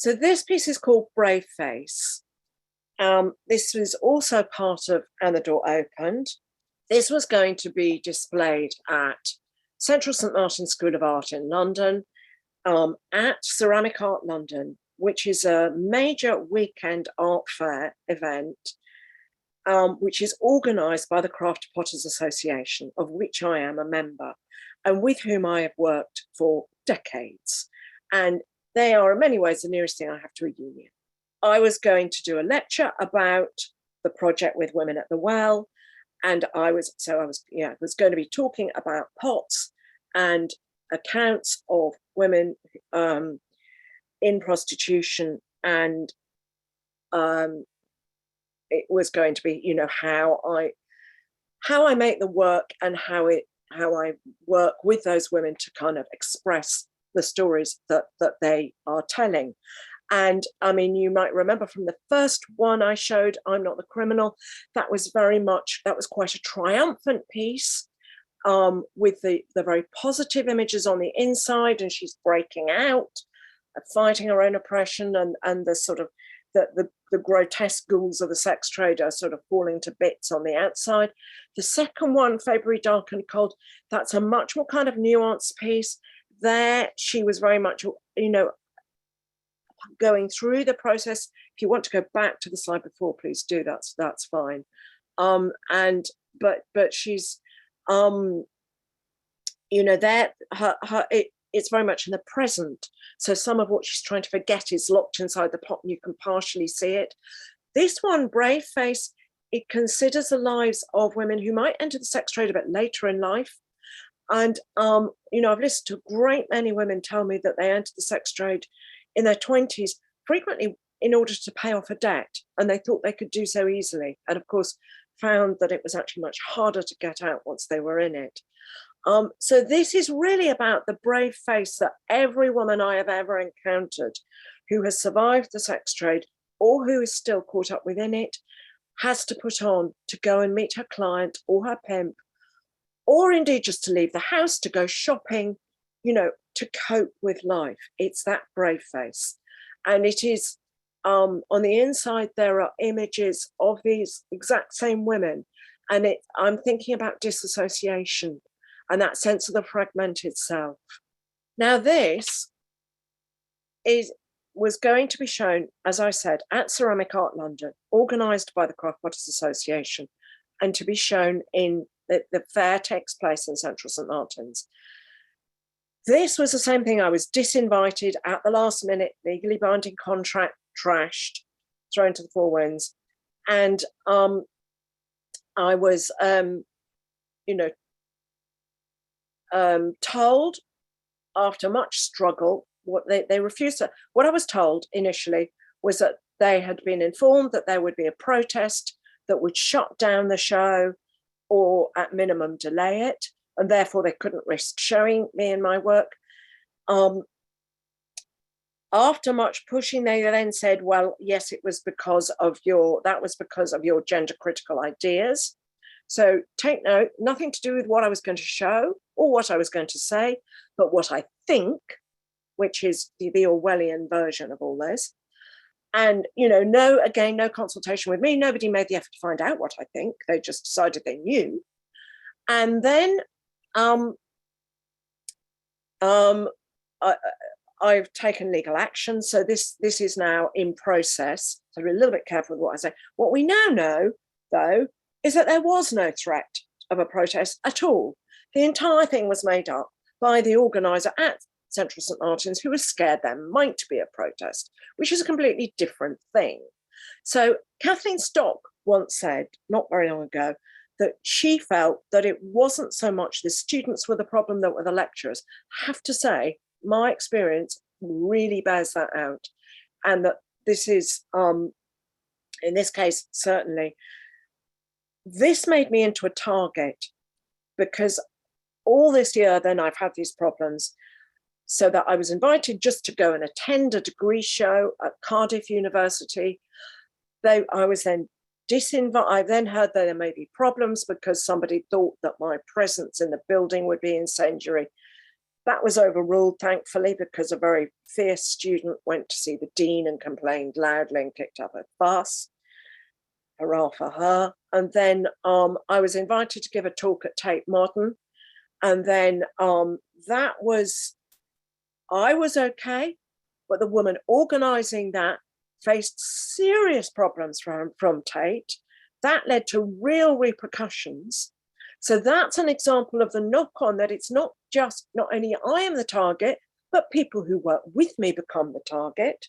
So this piece is called Brave Face. This was also part of And the Door Opened. This was going to be displayed at Central St Martin's School of Art in London, at Ceramic Art London, which is a major weekend art fair event, which is organised by the Craft Potters Association, of which I am a member, and with whom I have worked for decades. And they are in many ways the nearest thing I have to a union. I was going to do a lecture about the project with Women at the Well, and I was going to be talking about pots and accounts of women in prostitution, and it was going to be, you know, how I make the work and how I work with those women to kind of express the stories that they are telling. And I mean, you might remember from the first one I showed, I'm Not the Criminal, that was quite a triumphant piece, with the very positive images on the inside, and she's breaking out, fighting her own oppression, and the sort of the grotesque ghouls of the sex trade are sort of falling to bits on the outside. The second one, February Dark and Cold, that's a much more kind of nuanced piece. There, she was very much, you know, going through the process. If you want to go back to the slide before, please do. That's fine. But she's, you know, there it's very much in the present. So some of what she's trying to forget is locked inside the pot, and you can partially see it. This one, Brave Face, it considers the lives of women who might enter the sex trade a bit later in life. And, you know, I've listened to a great many women tell me that they entered the sex trade in their 20s, frequently in order to pay off a debt, and they thought they could do so easily, and of course found that it was actually much harder to get out once they were in it. So this is really about the brave face that every woman I have ever encountered who has survived the sex trade or who is still caught up within it has to put on to go and meet her client or her pimp, or indeed just to leave the house, to go shopping, you know, to cope with life. It's that brave face. And it is, on the inside, there are images of these exact same women. And I'm thinking about disassociation and that sense of the fragmented self. Now this was going to be shown, as I said, at Ceramic Art London, organised by the Craft Potters Association, and to be shown in the fair takes place in Central St Martin's. This was the same thing. I was disinvited at the last minute, legally binding contract trashed, thrown to the four winds. And I was, you know, told after much struggle, they refused to, what I was told initially was that they had been informed that there would be a protest that would shut down the show or at minimum delay it, and therefore they couldn't risk showing me and my work. After much pushing, they then said, well, yes, it was because of your gender critical ideas. So take note, nothing to do with what I was going to show or what I was going to say, but what I think, which is the Orwellian version of all this. And, you know, no consultation with me. Nobody made the effort to find out what I think. They just decided they knew. And then I've taken legal action. So this is now in process. So be a little bit careful with what I say. What we now know, though, is that there was no threat of a protest at all. The entire thing was made up by the organiser at Central St Martin's, who was scared there might be a protest, which is a completely different thing. So Kathleen Stock once said, not very long ago, that she felt that it wasn't so much the students were the problem that were the lecturers. I have to say, my experience really bears that out. And that this is, in this case, certainly, this made me into a target, because all this year then I've had these problems, so that I was invited just to go and attend a degree show at Cardiff University. I was then disinvited. I then heard that there may be problems because somebody thought that my presence in the building would be incendiary. That was overruled, thankfully, because a very fierce student went to see the dean and complained loudly and kicked up a fuss. Hurrah for her. And then I was invited to give a talk at Tate Modern. And then I was okay, but the woman organising that faced serious problems from Tate. That led to real repercussions. So that's an example of the knock-on, that it's not only I am the target, but people who work with me become the target.